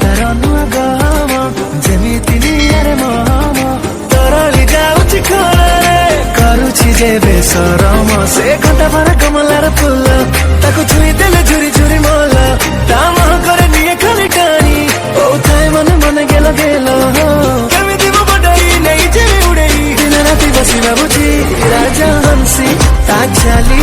ତାର ନୂଆ ଗହମ ଯେମିତି ନିଆରେ ମହମ ତରଳି ଯାଉଛି ଖରାରେ କରୁଛି ଯେ ବେସରମ ସେ ଘଣ୍ଟା ଭରା କମଲାର ଫୁଲ ତାକୁ ଛୁଇଁ ଦେଲେ ଝୁରି ଝୁରି ମଲ ତା ମହକରେ ନିଏ ଖାଲି ଟାଣି କହୁଥାଏ ମନେ ମନେ ଗେଲ ଗେଲ କେମିତି ମୁଁ ବଡେଇ ନେଇ ଯିବି ଉଡେଇ ଦିନ ରାତି ବସି ଭାବୁଛି ରାଜା ହଂସି ତା ଚାଲି